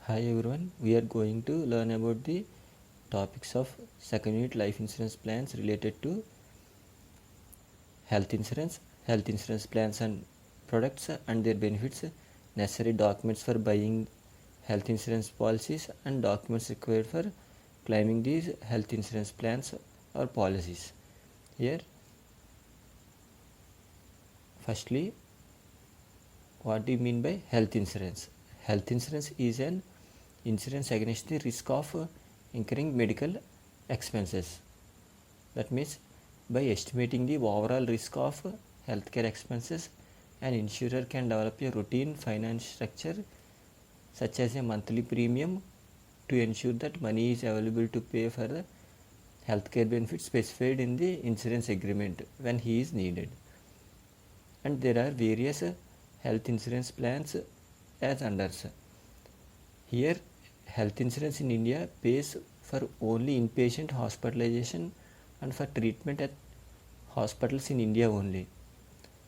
Hi everyone, we are going to learn about the topics of second unit life insurance plans related to health insurance plans and products and their benefits, necessary documents for buying health insurance policies, and documents required for claiming these health insurance plans or policies. Here, firstly, what do you mean by health insurance? Health insurance is an insurance against the risk of incurring medical expenses. That means by estimating the overall risk of healthcare expenses, an insurer can develop a routine finance structure such as a monthly premium to ensure that money is available to pay for the healthcare benefits specified in the insurance agreement when he is needed. And there are various health insurance plans as under. Here, health insurance in India pays for only inpatient hospitalization and for treatment at hospitals in India only.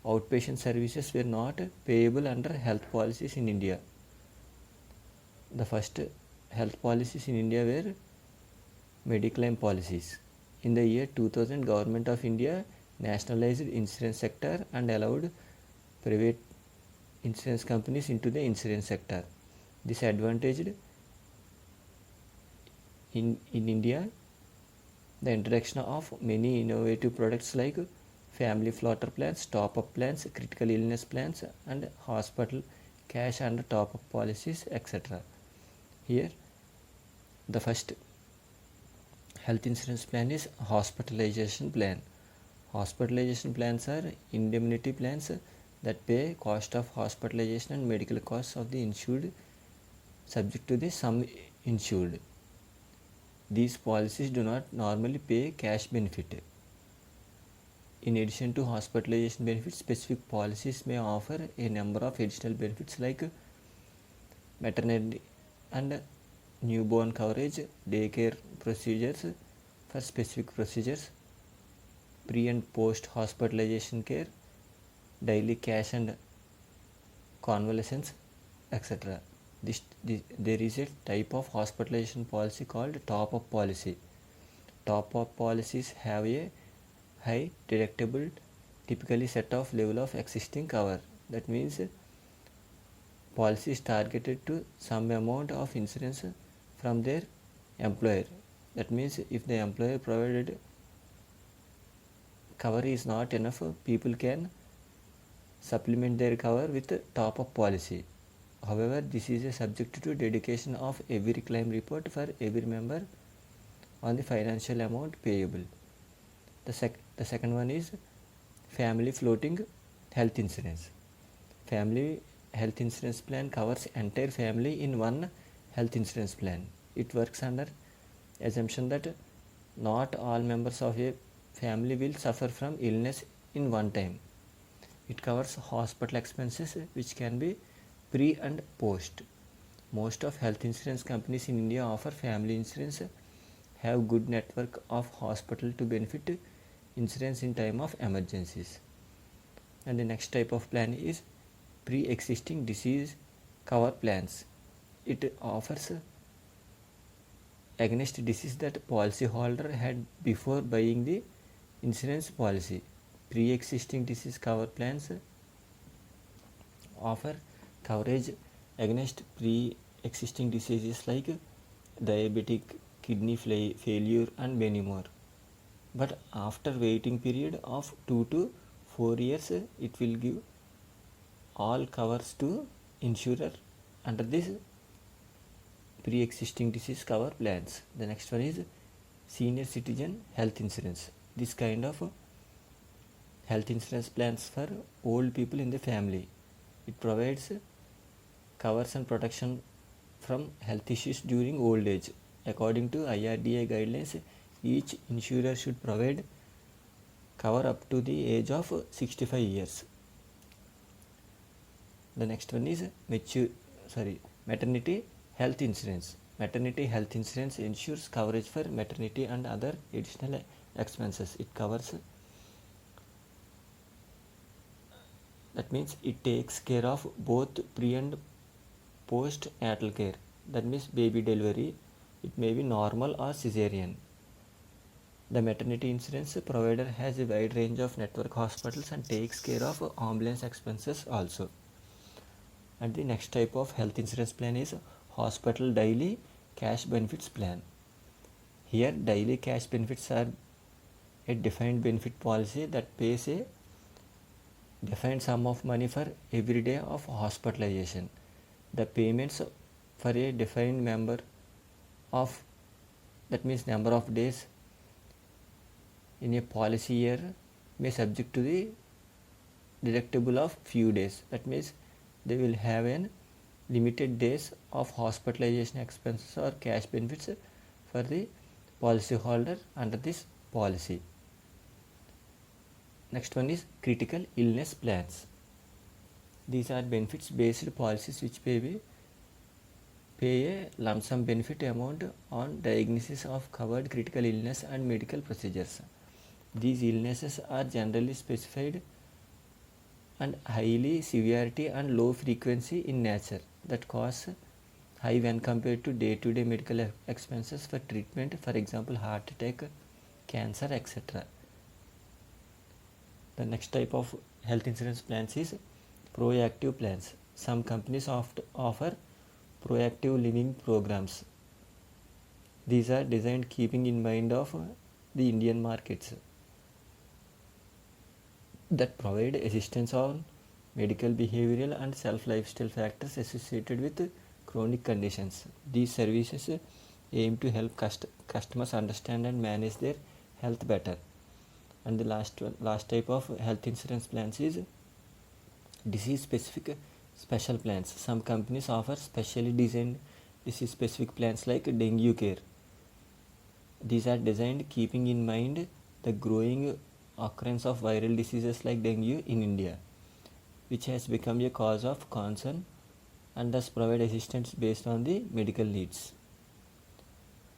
Outpatient services were not payable under health policies in India. The first health policies in India were Mediclaim policies. In the year 2000, Government of India nationalized insurance sector and allowed private insurance companies into the insurance sector. This advantaged in India the introduction of many innovative products like family floater plans, top-up plans, critical illness plans, and hospital cash and top-up policies, etc. Here, the first health insurance plan is hospitalization plan. Hospitalization plans are indemnity plans that pay cost of hospitalization and medical costs of the insured subject to the sum insured. These policies do not normally pay cash benefit. In addition to hospitalization benefits, specific policies may offer a number of additional benefits like maternity and newborn coverage, daycare procedures for specific procedures, pre and post hospitalization care, daily cash and convalescence, etc. There is a type of hospitalization policy called top-up policy. Top-up policies have a high deductible, typically set off level of existing cover. That means policy is targeted to some amount of insurance from their employer. That means if the employer provided cover is not enough, people can supplement their cover with top-up policy. However, this is a subject to dedication of every claim report for every member on the financial amount payable. The second one is family floating health insurance. Family health insurance plan covers entire family in one health insurance plan. It works under assumption that not all members of a family will suffer from illness in one time. It covers hospital expenses which can be pre and post. Most of health insurance companies in India offer family insurance, have good network of hospital to benefit insurance in time of emergencies. And the next type of plan is pre-existing disease cover plans. It offers against disease that policyholder had before buying the insurance policy. Pre-existing disease cover plans offer coverage against pre-existing diseases like diabetic, kidney failure, and many more. But after waiting period of 2 to 4 years, it will give all covers to insurer under this pre-existing disease cover plans. The next one is senior citizen health insurance. This kind of health insurance plans for old people in the family. It provides covers and protection from health issues during old age. According to IRDA guidelines, each insurer should provide cover up to the age of 65 years. The next one is maternity health insurance. Maternity health insurance ensures coverage for maternity and other additional expenses. It covers, that means it takes care of both pre and post natal care. that means baby delivery. It may be normal or cesarean. The maternity insurance provider has a wide range of network hospitals and takes care of ambulance expenses also. And the next type of health insurance plan is hospital daily cash benefits plan. Here daily cash benefits are a defined benefit policy that pays a defined sum of money for every day of hospitalization. The payments for a defined number of, that means number of days in a policy year, may subject to the deductible of few days. That means they will have an limited days of hospitalization expenses or cash benefits for the policyholder under this policy. Next one is critical illness plans. These are benefits based policies which pay a lump sum benefit amount on diagnosis of covered critical illness and medical procedures. These illnesses are generally specified and highly severity and low frequency in nature that cost high when compared to day-to-day medical expenses for treatment, for example heart attack, cancer, etc. The next type of health insurance plans is proactive plans. Some companies offer proactive living programs. These are designed keeping in mind of the Indian markets that provide assistance on medical, behavioral and self-lifestyle factors associated with chronic conditions. These services aim to help customers understand and manage their health better. And the last type of health insurance plans is disease specific special plans. Some companies offer specially designed disease specific plans like dengue care. These are designed keeping in mind the growing occurrence of viral diseases like dengue in India, which has become a cause of concern, and thus provide assistance based on the medical needs.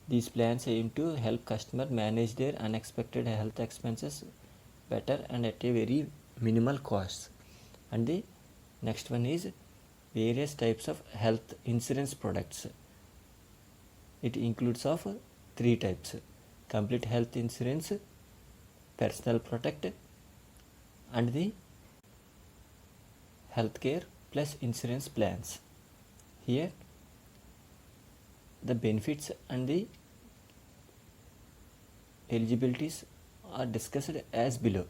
These plans aim to help customers manage their unexpected health expenses better and at a very minimal cost. And the next one is various types of health insurance products. It includes of three types: complete health insurance, personal protect, and the healthcare plus insurance plans. Here the benefits and the eligibilities are discussed as below.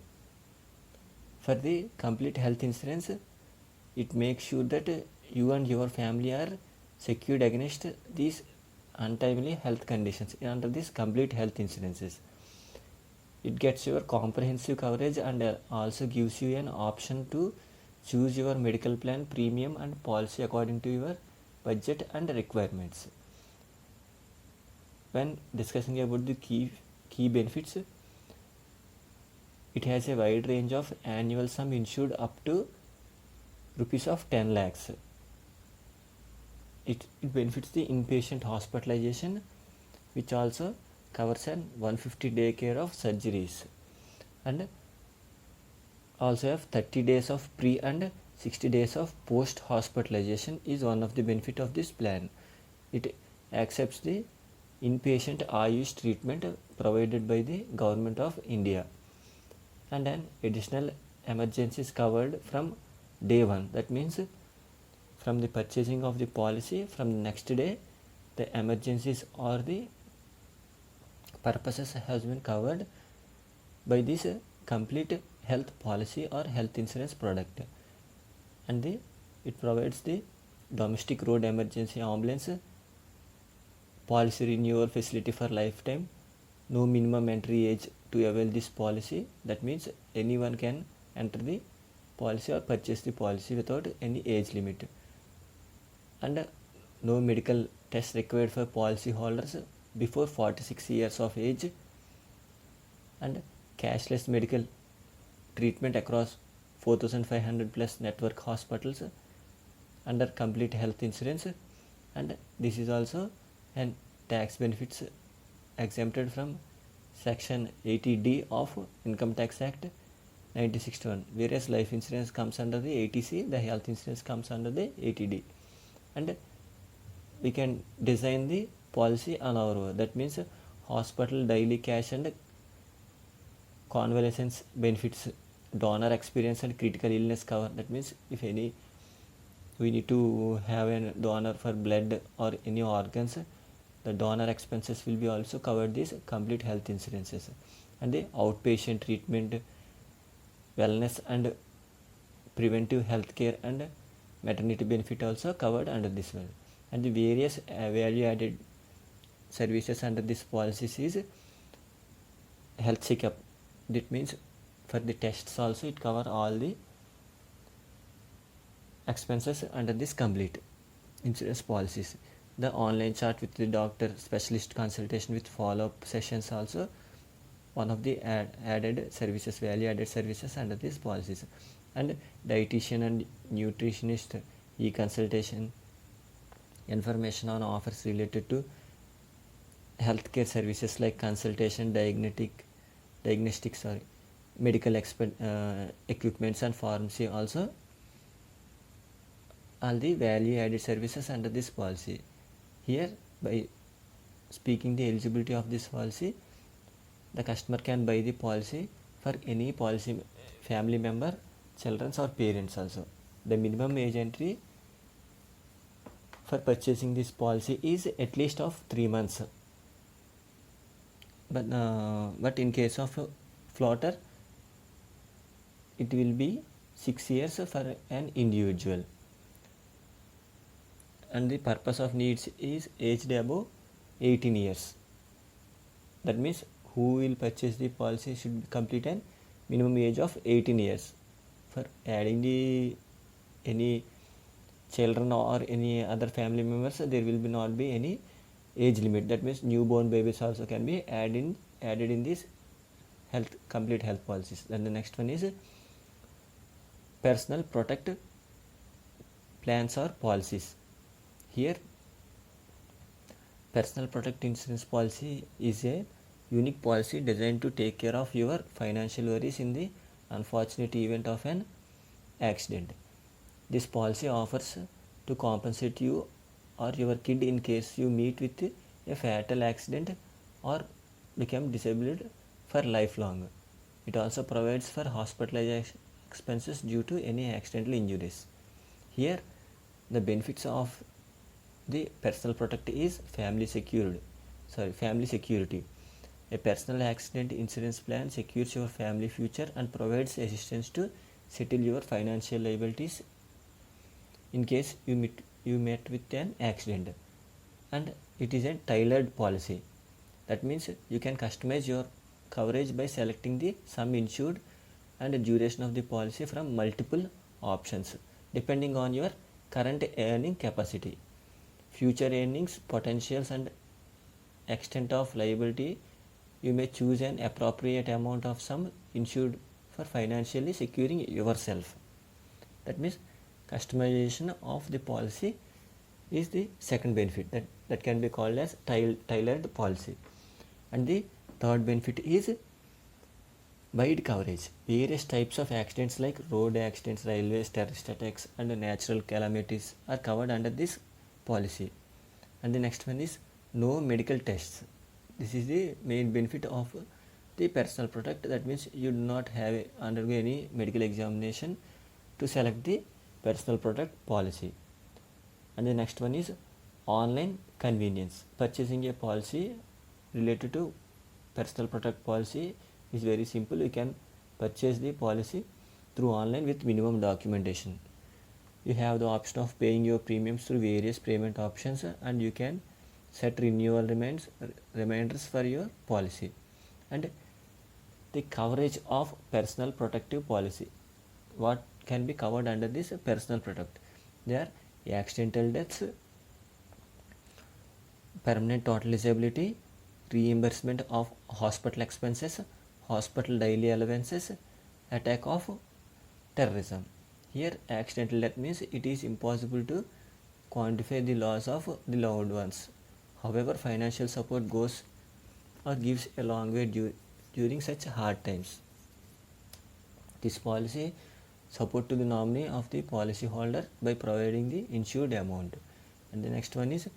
For the complete health insurance, it makes sure that you and your family are secured against these untimely health conditions under these complete health insurances. It gets your comprehensive coverage and also gives you an option to choose your medical plan premium and policy according to your budget and requirements. When discussing about the key benefits, it has a wide range of annual sum insured up to rupees of 10 lakhs. It benefits the inpatient hospitalization, which also covers an 150-day care of surgeries, and also have 30 days of pre and 60 days of post hospitalization is one of the benefit of this plan. It accepts the inpatient Ayush treatment provided by the government of India, and an additional emergency is covered from day one. That means from the purchasing of the policy, from the next day the emergencies or the purposes has been covered by this complete health policy or health insurance product. And it provides the domestic road emergency ambulance policy renewal facility for lifetime, no minimum entry age to avail this policy. That means anyone can enter the policy or purchase the policy without any age limit, and no medical test required for policy holders before 46 years of age, and cashless medical treatment across 4,500 plus network hospitals under complete health insurance. And this is also an tax benefits exempted from section 80D of Income Tax Act 1961, whereas life insurance comes under the 80C, the health insurance comes under the 80D. And we can design the policy on our own. That means hospital daily cash and convalescence benefits, donor experience and critical illness cover. That means if any we need to have a donor for blood or any organs, the donor expenses will be also covered this complete health insurances. And the outpatient treatment, wellness and preventive health care and maternity benefit also covered under this one. And the various value added services under this policies is health checkup. That means for the tests also it cover all the expenses under this complete insurance policies. The online chart with the doctor, specialist consultation with follow-up sessions also one of the added services, value added services under these policies. And dietitian and nutritionist e-consultation, information on offers related to healthcare services like consultation, diagnostics, medical equipments and pharmacy also, all the value added services under this policy. Here, by speaking the eligibility of this policy, the customer can buy the policy for any policy family member, children or parents also. The minimum age entry for purchasing this policy is at least of 3 months. But in case of floater, it will be 6 years for an individual. And the purpose of needs is aged above 18 years. That means who will purchase the policy should complete an minimum age of 18 years. For adding the any children or any other family members, there will not be any age limit. That means newborn babies also can be added in this complete health policies. Then the next one is personal protect plans or policies. Here, personal protect insurance policy is a unique policy designed to take care of your financial worries in the unfortunate event of an accident. This policy offers to compensate you or your kid in case you meet with a fatal accident or become disabled for lifelong. It also provides for hospitalization expenses due to any accidental injuries. Here, the benefits of the personal protect is family security. A personal accident insurance plan secures your family future and provides assistance to settle your financial liabilities in case you met with an accident. And it is a tailored policy. That means you can customize your coverage by selecting the sum insured and the duration of the policy from multiple options depending on your current earning capacity, future earnings potentials and extent of liability. You may choose an appropriate amount of sum insured for financially securing yourself. That means customization of the policy is the second benefit that can be called as tailored policy. And the third benefit is wide coverage. Various types of accidents like road accidents, railways, terrorist attacks and natural calamities are covered under this policy. And the next one is no medical tests. This is the main benefit of the personal product. That means you do not have undergo any medical examination to select the personal product policy. And the next one is online convenience. Purchasing a policy related to personal product policy is very simple. You can purchase the policy through online with minimum documentation. You have the option of paying your premiums through various payment options and you can set renewal reminders for your policy. And the coverage of personal protective policy. What can be covered under this personal product? They are accidental deaths, permanent total disability, reimbursement of hospital expenses, hospital daily allowances, attack of terrorism. Here accidental death means it is impossible to quantify the loss of the loved ones. However, financial support goes or gives a long way during such hard times. This policy support to the nominee of the policy holder by providing the insured amount. And the next one is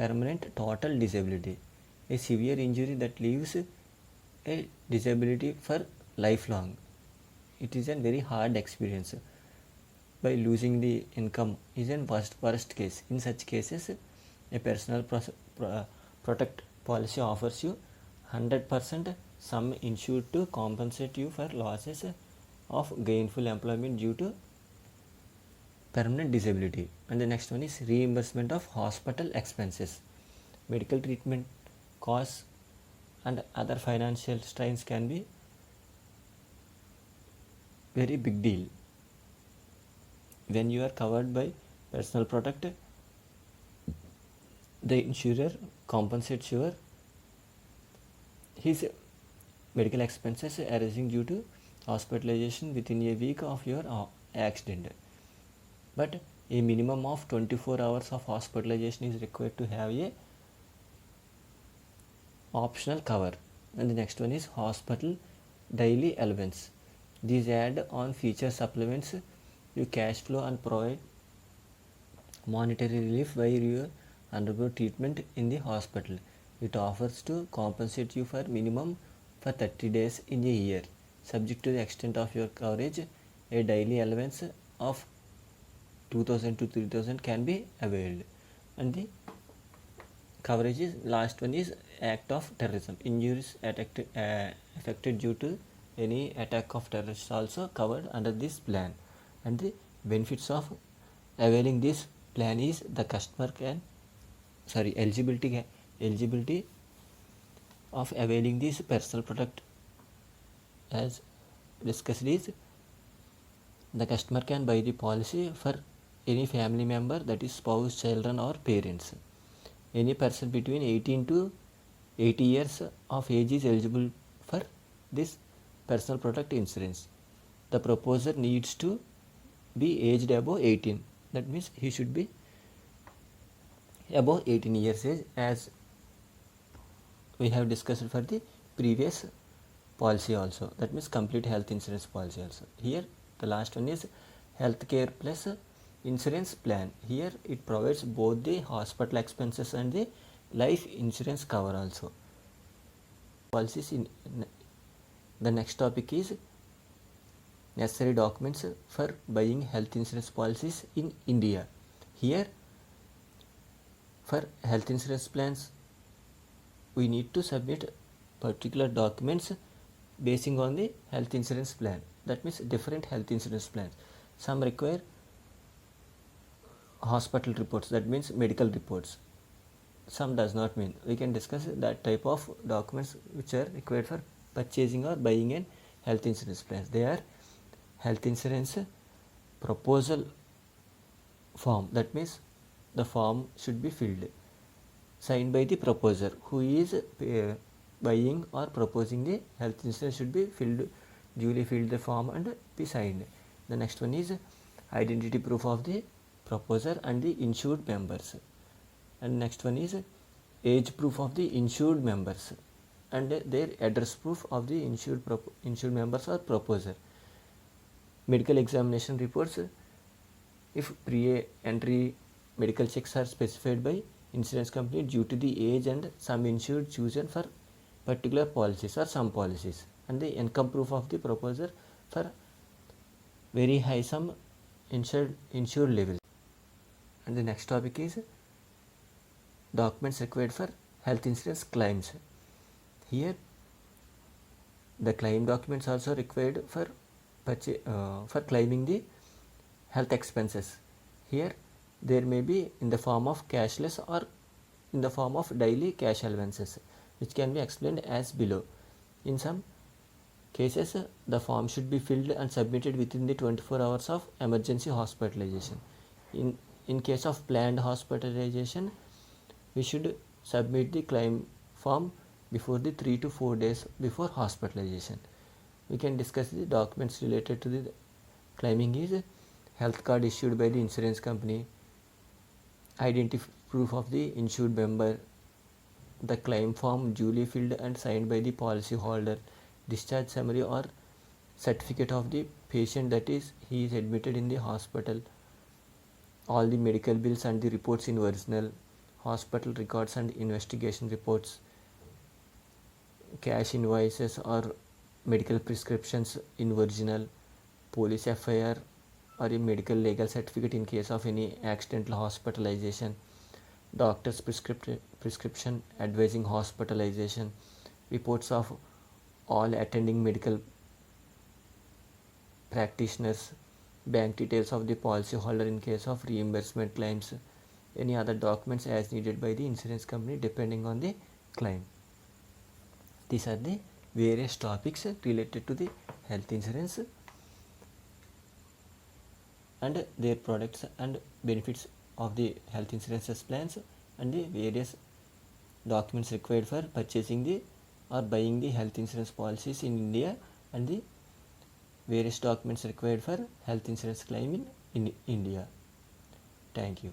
permanent total disability, a severe injury that leaves a disability for lifelong. It is a very hard experience. By losing the income is a worst case. In such cases, a personal protect policy offers you 100% sum insured to compensate you for losses of gainful employment due to permanent disability. And the next one is reimbursement of hospital expenses. Medical treatment costs and other financial strains can be very big deal. When you are covered by personal protect, the insurer compensates his medical expenses arising due to hospitalization within a week of your accident. But a minimum of 24 hours of hospitalization is required to have a optional cover. And the next one is hospital daily allowance. These add on feature supplements your cash flow and provide monetary relief while you undergo treatment in the hospital. It offers to compensate you for minimum for 30 days in a year. Subject to the extent of your coverage, a daily allowance of 2000 to 3000 can be availed. And the coverage is last one is act of terrorism. Injuries affected due to any attack of terrorists also covered under this plan. And the benefits of availing this plan is the customer can eligibility of availing this personal product as discussed is the customer can buy the policy for any family member, that is spouse, children or parents. Any person between 18 to 80 years of age is eligible for this personal product insurance. The proposer needs to be aged above 18. That means he should be above 18 years age, as we have discussed for the previous policy also. That means complete health insurance policy also. Here the last one is healthcare plus insurance plan. Here it provides both the hospital expenses and the life insurance cover also. Policies in the next topic is necessary documents for buying health insurance policies in India. Here for health insurance plans we need to submit particular documents basing on the health insurance plan. That means different health insurance plans. Some require hospital reports, that means medical reports. Some does not mean. We can discuss that type of documents which are required for purchasing or buying an health insurance plans. They are health insurance proposal form. That means the form should be filled, signed by the proposer who is buying or proposing the health insurance should be duly filled the form and be signed. The next one is identity proof of the proposer and the insured members. And next one is age proof of the insured members and their address proof of the insured members or proposer. Medical examination reports, if pre-entry medical checks are specified by insurance company due to the age and sum insured chosen for particular policies or some policies, and the income proof of the proposer for very high sum insured level. And the next topic is documents required for health insurance claims. Here the claim documents also required for claiming the health expenses. Here there may be in the form of cashless or in the form of daily cash allowances, which can be explained as below. In some cases the form should be filled and submitted within the 24 hours of emergency hospitalization. In case of planned hospitalization, we should submit the claim form before the 3 to 4 days before hospitalization. We can discuss the documents related to the claiming is health card issued by the insurance company, identity proof of the insured member, the claim form duly filled and signed by the policy holder, discharge summary or certificate of the patient, that is he is admitted in the hospital, all the medical bills and the reports in original, hospital records and investigation reports, cash invoices or medical prescriptions in original, police FIR or a medical legal certificate in case of any accidental hospitalization, doctor's prescription advising hospitalization, reports of all attending medical practitioners, bank details of the policyholder in case of reimbursement claims, any other documents as needed by the insurance company depending on the claim. These are the various topics related to the health insurance and their products and benefits of the health insurance plans, and the various documents required for purchasing the or buying the health insurance policies in India, and the various documents required for health insurance claim in India. Thank you.